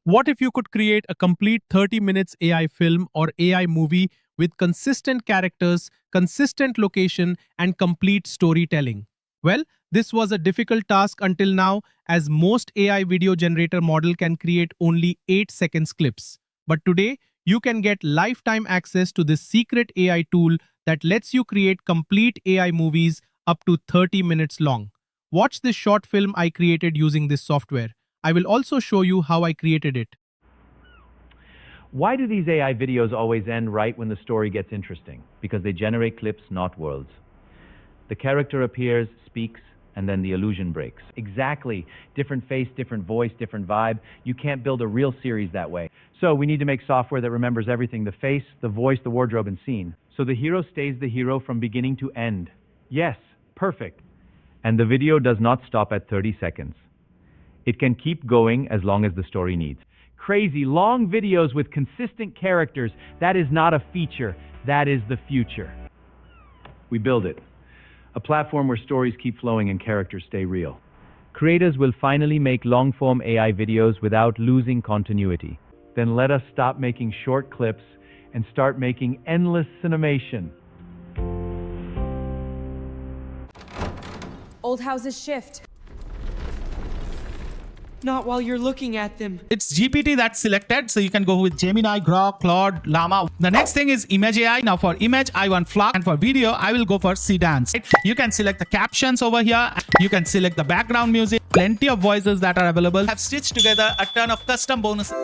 What if you could create a complete 30 minutes AI film or AI movie with consistent characters, consistent location, and complete storytelling? Well, this was a difficult task until now, as most AI video generator model can create only 8 seconds clips. But today, you can get lifetime access to this secret AI tool that lets you create complete AI movies up to 30 minutes long. Watch this short film I created using this software. I will also show you how I created it. Why do these AI videos always end right when the story gets interesting? Because they generate clips, not worlds. The character appears, speaks, and then the illusion breaks. Exactly. Different face, different voice, different vibe. You can't build a real series that way. So we need to make software that remembers everything: the face, the voice, the wardrobe, and scene. So the hero stays the hero from beginning to end. Yes, perfect. And the video does not stop at 30 seconds. It can keep going as long as the story needs. Crazy long videos with consistent characters, that is not a feature, that is the future. We build it. A platform where stories keep flowing and characters stay real. Creators will finally make long-form AI videos without losing continuity. Then let us stop making short clips and start making endless cinemation. Old houses shift. Not while you're looking at them. It's GPT that's selected, so you can go with Gemini, Grok, Claude, Llama. The next thing is image AI. Now for image, I want Flux, and for video, I will go for Sedans. You can select the captions over here. You can select the background music. Plenty of voices that are available. I've stitched together a ton of custom bonuses.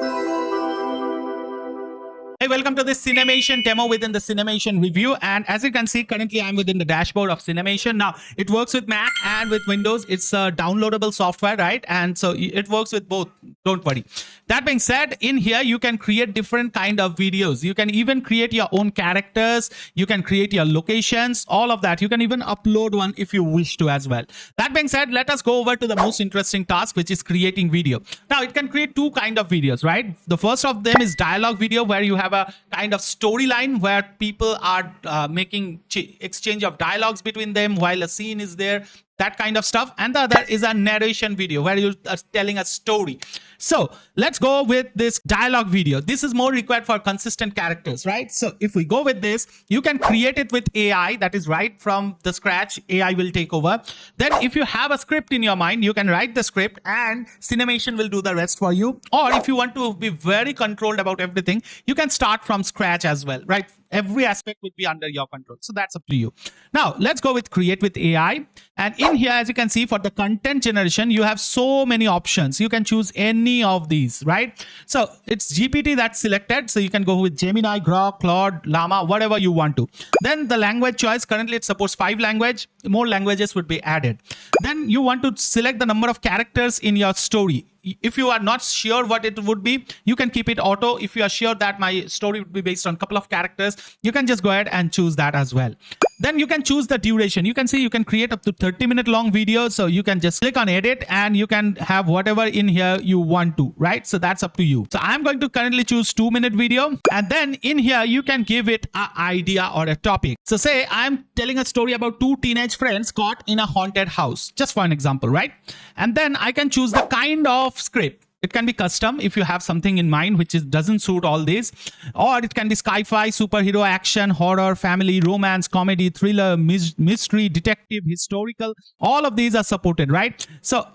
Hey, welcome to this Cinemation demo within the Cinemation review. And as you can see, currently I'm within the dashboard of Cinemation. Now, it works with Mac and with Windows. It's a downloadable software, right? And so it works with both. Don't worry. That being said, in here, you can create different kind of videos. You can even create your own characters. You can create your locations, all of that. You can even upload one if you wish to as well. That being said, let us go over to the most interesting task, which is creating video. Now, it can create two kind of videos, right? The first of them is dialogue video, where you have a kind of storyline where people are making exchange of dialogues between them while a scene is there, that kind of stuff. And the other is a narration video where you are telling a story. So let's go with this dialogue video. This is more required for consistent characters, right? So if we go with this, you can create it with AI, that is right from the scratch. AI will take over. Then if you have a script in your mind, you can write the script and Cinemation will do the rest for you. Or if you want to be very controlled about everything, you can start from scratch as well, right? Every aspect would be under your control. So that's up to you. Now let's go with create with AI. And in here, as you can see, for the content generation, you have so many options. You can choose any of these, right? So it's GPT that's selected. So you can go with Gemini, Grok, Claude, Llama, whatever you want to. Then the language choice, currently it supports 5 languages. More languages would be added. Then you want to select the number of characters in your story. If you are not sure what it would be, you can keep it auto. If you are sure that my story would be based on a couple of characters, you can just go ahead and choose that as well. Then you can choose the duration. You can see you can create up to 30-minute long videos. So you can just click on edit and you can have whatever in here you want to, right? So that's up to you. So I'm going to currently choose 2-minute video. And then in here, you can give it an idea or a topic. So say I'm telling a story about 2 teenage friends caught in a haunted house, just for an example, right? And then I can choose the kind of script. It can be custom if you have something in mind which doesn't suit all these, or it can be sci-fi, superhero, action, horror, family, romance, comedy, thriller, mystery, detective, historical. All of these are supported, right? So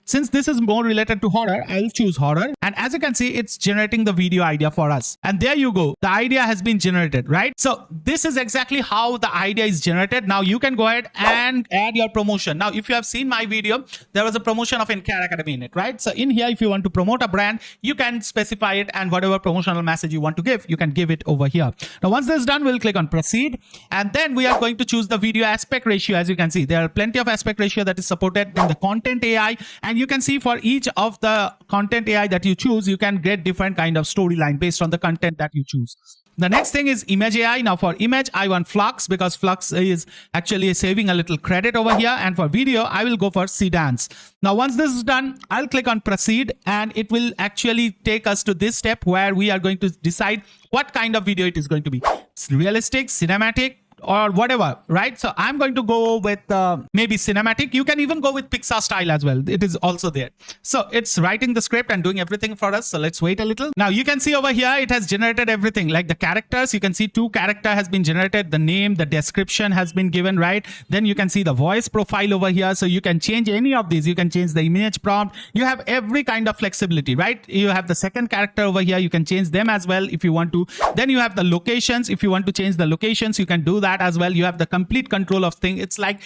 since this is more related to horror, I'll choose horror. And as you can see, it's generating the video idea for us. And there you go. The idea has been generated, right? So this is exactly how the idea is generated. Now you can go ahead and add your promotion. Now, if you have seen my video, there was a promotion of Care Academy in it, right? So in here, if you want to promote a brand, you can specify it, and whatever promotional message you want to give, you can give it over here. Now, once this is done, we'll click on proceed. And then we are going to choose the video aspect ratio. As you can see, there are plenty of aspect ratio that is supported in the content AI. And you can see for each of the content AI that you choose, you can get different kind of storyline based on the content that you choose. The next thing is image AI. Now for image, I want Flux because Flux is actually saving a little credit over here. And for video, I will go for Sedans. Now, once this is done, I'll click on proceed and it will actually take us to this step where we are going to decide what kind of video it is going to be. It's realistic, cinematic, or whatever, right? So I'm going to go with maybe cinematic. You can even go with Pixar style as well. It is also there. So it's writing the script and doing everything for us. So let's wait a little. Now you can see over here, it has generated everything like the characters. You can see 2 character has been generated. The name, the description has been given, right? Then you can see the voice profile over here. So you can change any of these. You can change the image prompt. You have every kind of flexibility, right? You have the second character over here. You can change them as well if you want to. Then you have the locations. If you want to change the locations, you can do that as well. You have the complete control of thing. It's like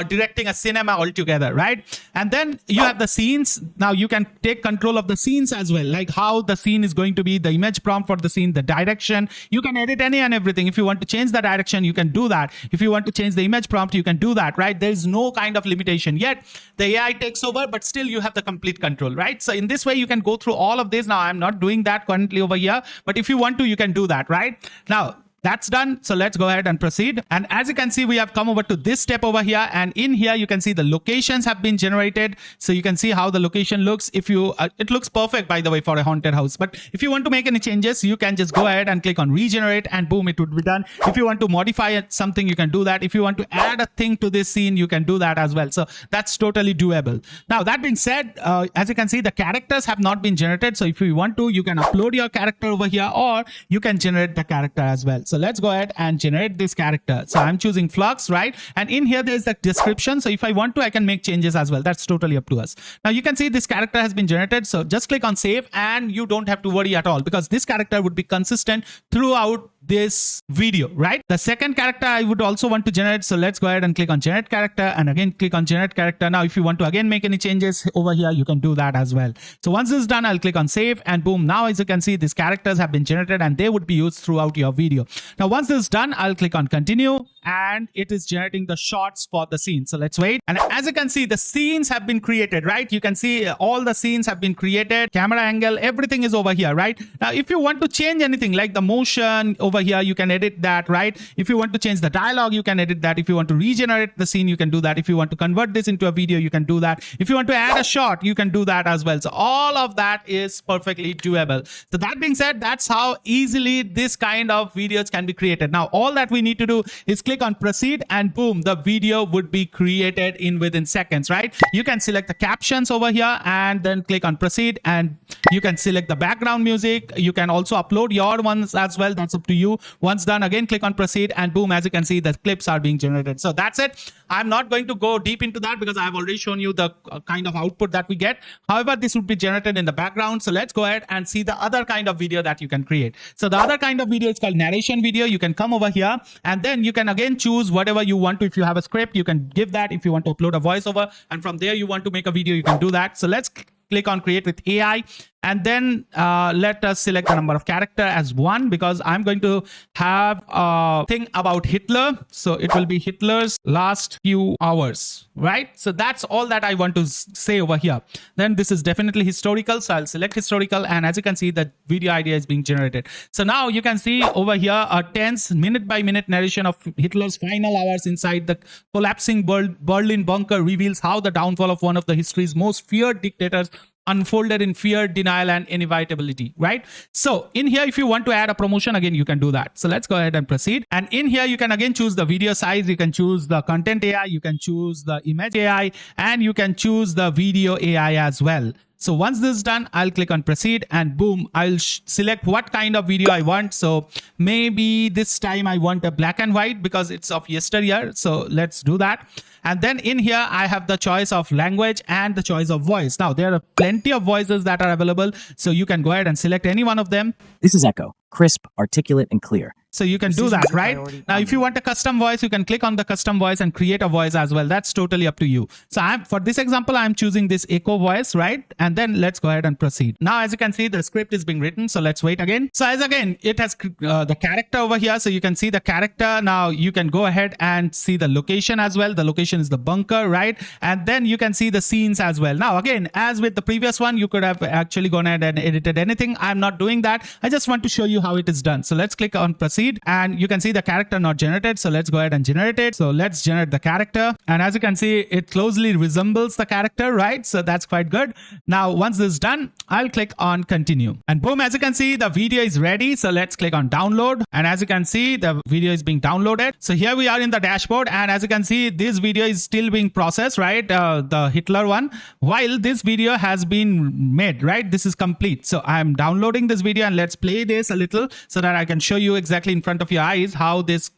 directing a cinema altogether, right? And then you have the scenes. Now you can take control of the scenes as well, like how the scene is going to be, the image prompt for the scene, the direction. You can edit any and everything. If you want to change the direction, you can do that. If you want to change the image prompt, you can do that, right? There is no kind of limitation. Yet the AI takes over, but still you have the complete control, right? So in this way, you can go through all of this. Now I'm not doing that currently over here, but if you want to, you can do that, right? Now that's done. So let's go ahead and proceed. And as you can see, we have come over to this step over here. And in here, you can see the locations have been generated. So you can see how the location looks. If you, it looks perfect, by the way, for a haunted house. But if you want to make any changes, you can just go ahead and click on regenerate and boom, it would be done. If you want to modify something, you can do that. If you want to add a thing to this scene, you can do that as well. So that's totally doable. Now, that being said, as you can see, the characters have not been generated. So if you want to, you can upload your character over here or you can generate the character as well. So let's go ahead and generate this character. So I'm choosing Flux, right? And in here, there's the description. So if I want to, I can make changes as well. That's totally up to us. Now you can see this character has been generated. So just click on save and you don't have to worry at all because this character would be consistent throughout this video, right? The second character I would also want to generate. So let's go ahead and click on generate character and again click on generate character. Now if you want to again make any changes over here, you can do that as well. So once this is done, I'll click on save and boom. Now as you can see, these characters have been generated and they would be used throughout your video. Now once this is done, I'll click on continue and it is generating the shots for the scene. So let's wait. And as you can see, the scenes have been created, right? You can see all the scenes have been created, camera angle, everything is over here, right? Now if you want to change anything like the motion over here, you can edit that, right? If you want to change the dialogue, you can edit that. If you want to regenerate the scene, you can do that. If you want to convert this into a video, you can do that. If you want to add a shot, you can do that as well. So all of that is perfectly doable. So that being said, that's how easily this kind of videos can be created. Now all that we need to do is click on proceed and boom, the video would be created in within seconds, right? You can select the captions over here and then click on proceed and you can select the background music. You can also upload your ones as well. That's up to you. Once done, again click on proceed and boom, as you can see, the clips are being generated. So that's it. I'm not going to go deep into that because I've already shown you the kind of output that we get. However, this would be generated in the background. So let's go ahead and see the other kind of video that you can create. So the other kind of video is called narration video. You can come over here and then you can again choose whatever you want to. If you have a script, you can give that. If you want to upload a voiceover and from there you want to make a video, you can do that. So let's click on create with AI and then let us select the number of character as 1 because I'm going to have a thing about Hitler. So it will be Hitler's last few hours, right? So that's all that I want to say over here. Then this is definitely historical. So I'll select historical and as you can see, the video idea is being generated. So now you can see over here a tense minute by minute narration of Hitler's final hours inside the collapsing Berlin bunker reveals how the downfall of one of the history's most feared dictators unfolded in fear, denial, and inevitability, right? So in here, if you want to add a promotion, again, you can do that. So let's go ahead and proceed. And in here, you can again choose the video size. You can choose the content AI. You can choose the image AI, and you can choose the video AI as well. So once this is done, I'll click on proceed and boom, I'll select what kind of video I want. So maybe this time I want a black and white because it's of yesteryear. So let's do that. And then in here, I have the choice of language and the choice of voice. Now there are plenty of voices that are available. So you can go ahead and select any one of them. This is Echo, crisp, articulate, and clear. So you can do that, right? Now, if you want a custom voice, you can click on the custom voice and create a voice as well. That's totally up to you. So for this example, I'm choosing this echo voice, right? And then let's go ahead and proceed. Now, as you can see, the script is being written. So let's wait again. So as again, it has the character over here. So you can see the character. Now you can go ahead and see the location as well. The location is the bunker, right? And then you can see the scenes as well. Now, again, as with the previous one, you could have actually gone ahead and edited anything. I'm not doing that. I just want to show you how it is done. So let's click on proceed, and you can see the character not generated. So let's go ahead and generate it. So let's generate the character, and as you can see, it closely resembles the character, right? So that's quite good. Now once this is done, I'll click on continue, and boom, as you can see, the video is ready. So let's click on download, and as you can see, the video is being downloaded. So here we are in the dashboard, and as you can see, this video is still being processed, right? The Hitler one, while this video has been made, right? This is complete. So I'm downloading this video, and let's play this a little so that I can show you exactly in front of your eyes how this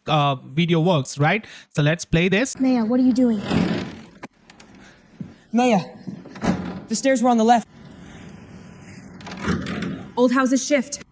video works, right? So let's play this. Maya, what are you doing? Maya, the stairs were on the left. Old houses shift.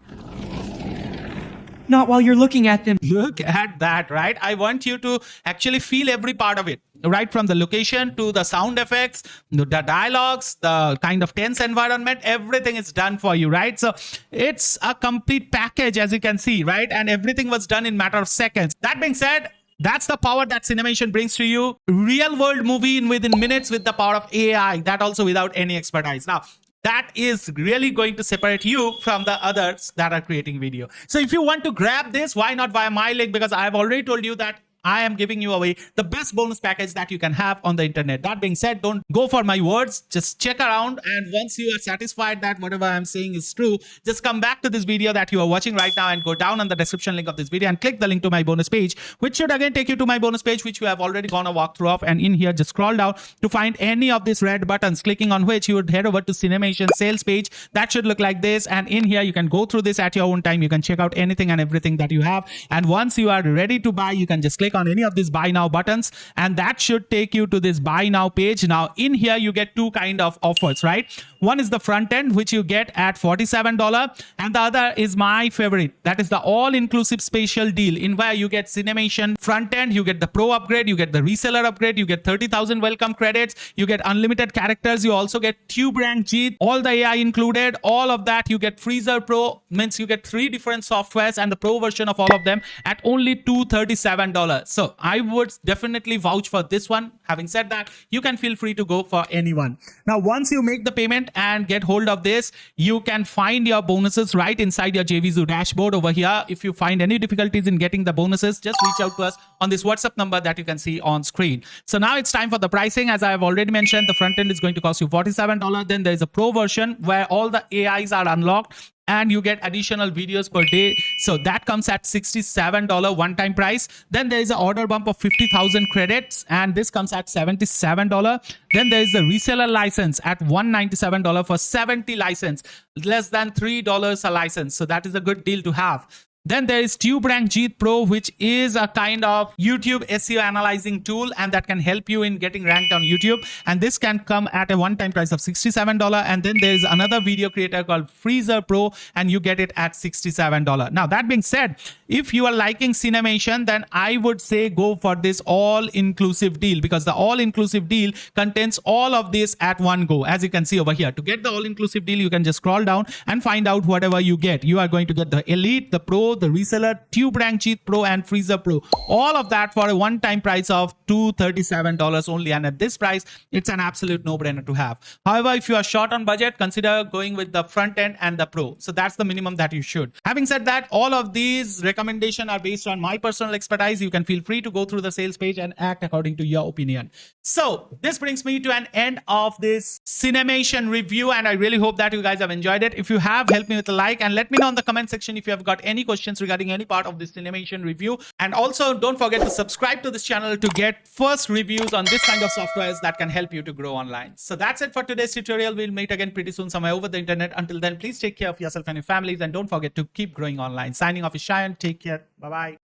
Not while you're looking at them. Look at that, right? I want you to actually feel every part of it, right? From the location to the sound effects, the dialogues, the kind of tense environment, everything is done for you, right? So it's a complete package, as you can see, right? And everything was done in a matter of seconds. That being said, that's the power that Cinemation brings to you. Real world movie within minutes with the power of AI, that also without any expertise. Now, that is really going to separate you from the others that are creating video. So if you want to grab this, why not via my link? Because I've already told you that I am giving you away the best bonus package that you can have on the internet. That being said, don't go for my words. Just check around, and once you are satisfied that whatever I'm saying is true, just come back to this video that you are watching right now and go down on the description link of this video and click the link to my bonus page, which should again take you to my bonus page, which you have already gone a walkthrough of. And in here, just scroll down to find any of these red buttons, clicking on which you would head over to Cinemation sales page. That should look like this. And in here, you can go through this at your own time. You can check out anything and everything that you have. And once you are ready to buy, you can just click on any of these buy now buttons, and that should take you to this buy now page. Now in here you get two kind of offers, right? One is the front end, which you get at $47, and the other is my favorite, that is the all-inclusive special deal, in where you get Cinemation front end, you get the pro upgrade, you get the reseller upgrade, you get 30,000 welcome credits, you get unlimited characters, you also get tube rank G, all the AI included, all of that. You get Freezer Pro, means you get 3 different softwares and the pro version of all of them at only $237. So I would definitely vouch for this one. Having said that, you can feel free to go for anyone. Now, once you make the payment and get hold of this, you can find your bonuses right inside your JVZoo dashboard over here. If you find any difficulties in getting the bonuses, just reach out to us on this WhatsApp number that you can see on screen. So now it's time for the pricing. As I have already mentioned, the front end is going to cost you $47. Then there is a pro version where all the AIs are unlocked and you get additional videos per day. So that comes at $67 one-time price. Then there is an order bump of 50,000 credits, and this comes at $77. Then there is a reseller license at $197 for 70 license, less than $3 a license. So that is a good deal to have. Then there is TubeRank G Pro, which is a kind of YouTube SEO analyzing tool, and that can help you in getting ranked on YouTube. And this can come at a one-time price of $67. And then there is another video creator called Freezer Pro, and you get it at $67. Now, that being said, if you are liking Cinemation, then I would say go for this all-inclusive deal, because the all-inclusive deal contains all of this at one go. As you can see over here, to get the all-inclusive deal, you can just scroll down and find out whatever you get. You are going to get the Elite, the Pro, the Reseller, TubeRank G Pro, and Freezer Pro. All of that for a one-time price of $237 only. And at this price, it's an absolute no-brainer to have. However, if you are short on budget, consider going with the front end and the Pro. So that's the minimum that you should. Having said that, all of these recommendations are based on my personal expertise. You can feel free to go through the sales page and act according to your opinion. So this brings me to an end of this Cinemation review, and I really hope that you guys have enjoyed it. If you have, help me with a like and let me know in the comment section if you have got any questions regarding any part of this Cinemation review. And also don't forget to subscribe to this channel to get first reviews on this kind of softwares that can help you to grow online. So that's it for today's tutorial. We'll meet again pretty soon somewhere over the internet. Until then, please take care of yourself and your families, and don't forget to keep growing online. Signing off is Shayan. Take care. Bye-bye.